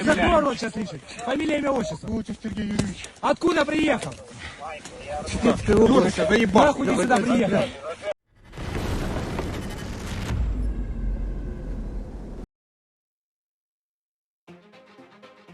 Закрой рот сейчас, Ричард. Фамилия, имя, отчество. Лучше Сергей Юрьевич. Откуда приехал? Ты лучше, заебал. Нахуй ты сюда приехал?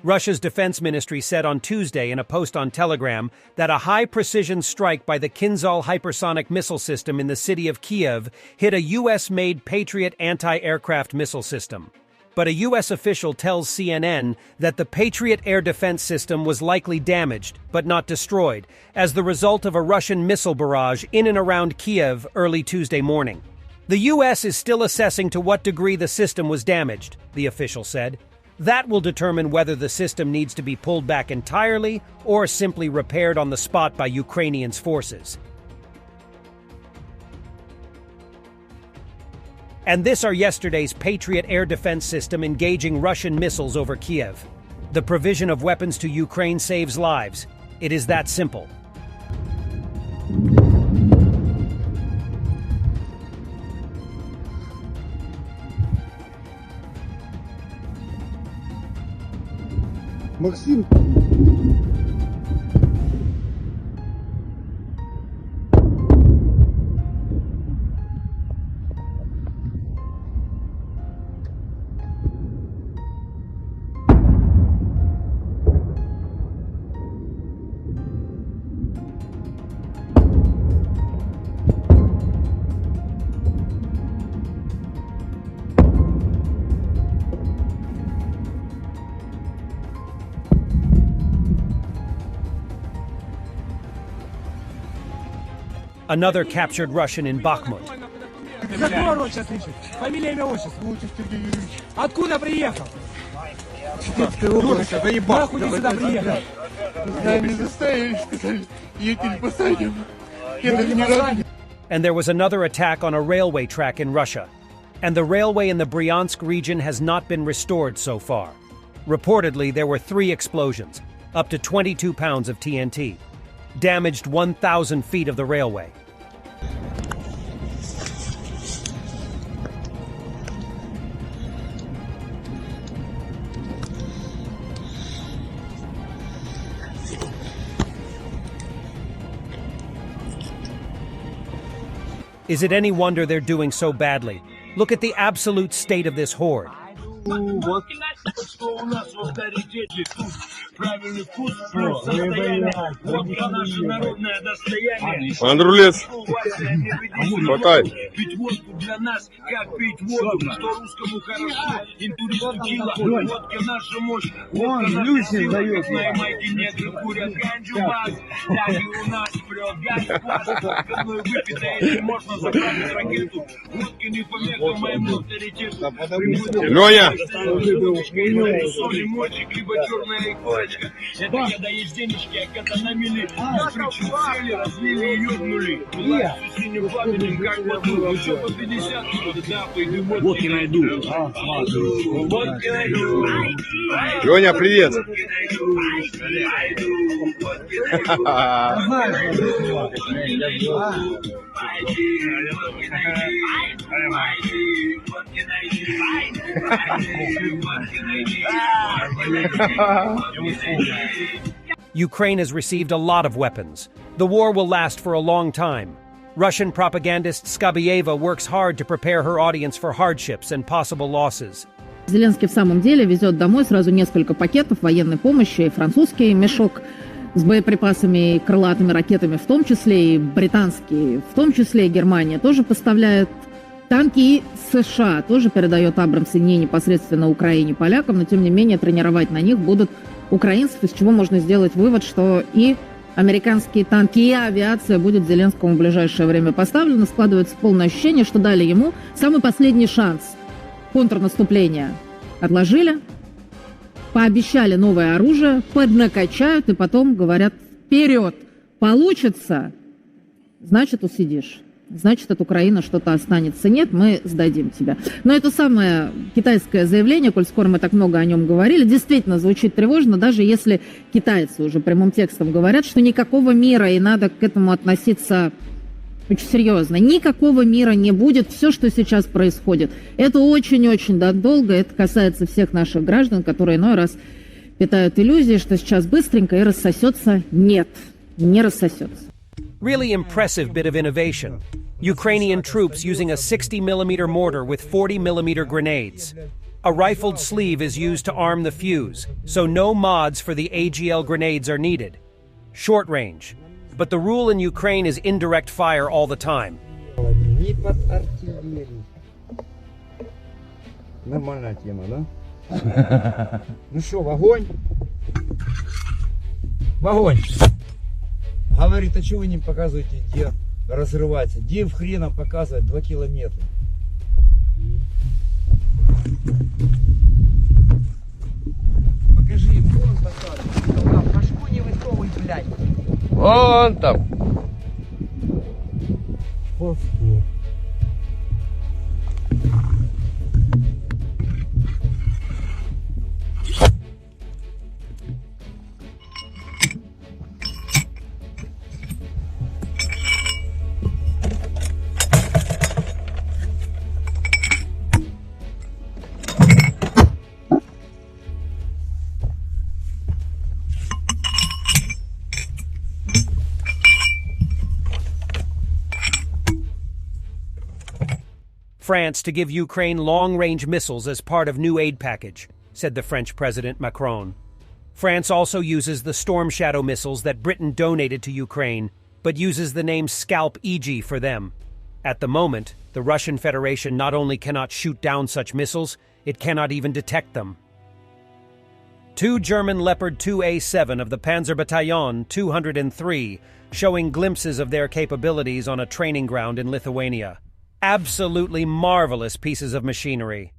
Russia's defense ministry said on Tuesday in a post on Telegram that a high-precision strike by the Kinzhal hypersonic missile system in the city of Kiev hit a U.S.-made Patriot anti-aircraft missile system. But a U.S. official tells CNN that the Patriot air defense system was likely damaged, but not destroyed, as the result of a Russian missile barrage in and around Kiev early Tuesday morning. The U.S. is still assessing to what degree the system was damaged, the official said. That will determine whether the system needs to be pulled back entirely or simply repaired on the spot by Ukrainians' forces. And this are yesterday's Patriot air defense system engaging Russian missiles over Kiev. The provision of weapons to Ukraine saves lives. It is that simple. Максим. Another captured Russian in Bakhmut. Закрой рот сейчас, Ричард. Фамилия, имя, отчество. Лучше Сергей Юрьевич. Откуда приехал? Ты лучше, заебал. Нахуй ты сюда приехал? Да не заставили, сказали. Едем посадим. Это не рад. And there was another attack on a railway track in Russia. And the railway in the Bryansk region has not been restored so far. Reportedly, there were 3 explosions, up to 22 pounds of TNT. Damaged 1,000 feet of the railway. Is it any wonder they're doing so badly? Look at the absolute state of this horde. Андрулец, хватай. Пить водку для нас, как пить воду, что русскому хорошо, интуристу кило, водка наша мощь, водка наша сила, как на Ямайке негры курят ганджу бас, так и у нас прет газ плаш, водканой выпитой, если можно заправить ракету, водка не помеха моему авторитету. Леня! Соли, мочек, либо черная корочка, это когда есть денежки, а когда на мели, причем сели, разлили и ёбнули, была всю синим пламенем, как воду. Еще по 50, да, пойду водки найду. Водки найду. Леня, привет! Ukraine has received a lot of weapons. The war will last for a long time. Russian propagandist Skabieva works hard to prepare her audience for hardships and possible losses. Зеленский в самом деле везет домой сразу несколько пакетов военной помощи, и французский мешок с боеприпасами и крылатыми ракетами в том числе, и британский в том числе, и Германия тоже поставляет танки, и США тоже передает Абрамсы не непосредственно Украине, полякам, но тем не менее тренировать на них будут украинцев, из чего можно сделать вывод, что и американские танки, и авиация будет Зеленскому в ближайшее время поставлена. Складывается полное ощущение, что дали ему самый последний шанс контрнаступления. Отложили, пообещали новое оружие, поднакачают и потом говорят: вперед, получится, значит усидишь. Значит, от Украины что-то останется. Нет, мы сдадим тебя. Но это самое китайское заявление, коль скоро мы так много о нем говорили, действительно звучит тревожно, даже если китайцы уже прямым текстом говорят, что никакого мира, и надо к этому относиться Очень серьезно. Никакого мира не будет. Все, что сейчас происходит, это очень-очень долго. Это касается всех наших граждан, которые иной раз питают иллюзии, что сейчас быстренько и рассосется. Нет, не рассосется. Really impressive bit of innovation. Ukrainian troops using a 60mm mortar with 40mm grenades. A rifled sleeve is used to arm the fuse, so no mods for the AGL grenades are needed. Short range. But the rule in Ukraine is indirect fire all the time. Не под артиллерию. Нормальная тема, да? Ну что, в огонь? В огонь! Говорит, а что вы не показываете, где разрывается? Где в хрена показывает 2 километра? Покажи, вон показывает. Башку не высовывай, блядь. Вон там. France to give Ukraine long-range missiles as part of new aid package, said the French President Macron. France also uses the Storm Shadow missiles that Britain donated to Ukraine, but uses the name Scalp EG for them. At the moment, the Russian Federation not only cannot shoot down such missiles, it cannot even detect them. 2 German Leopard 2A7 of the Panzer Battalion 203, showing glimpses of their capabilities on a training ground in Lithuania. Absolutely marvelous pieces of machinery.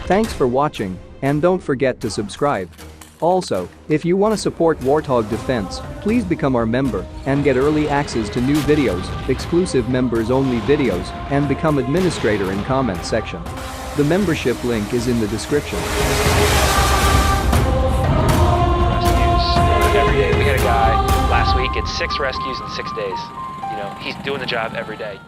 Thanks for watching, and don't forget to subscribe. Also, if you want to support Warthog Defense, please become our member and get early access to new videos, exclusive members-only videos, and become administrator in comment section. The membership link is in the description. Rescues every day. We had a guy last week, it's 6 rescues in 6 days. You know, he's doing the job every day.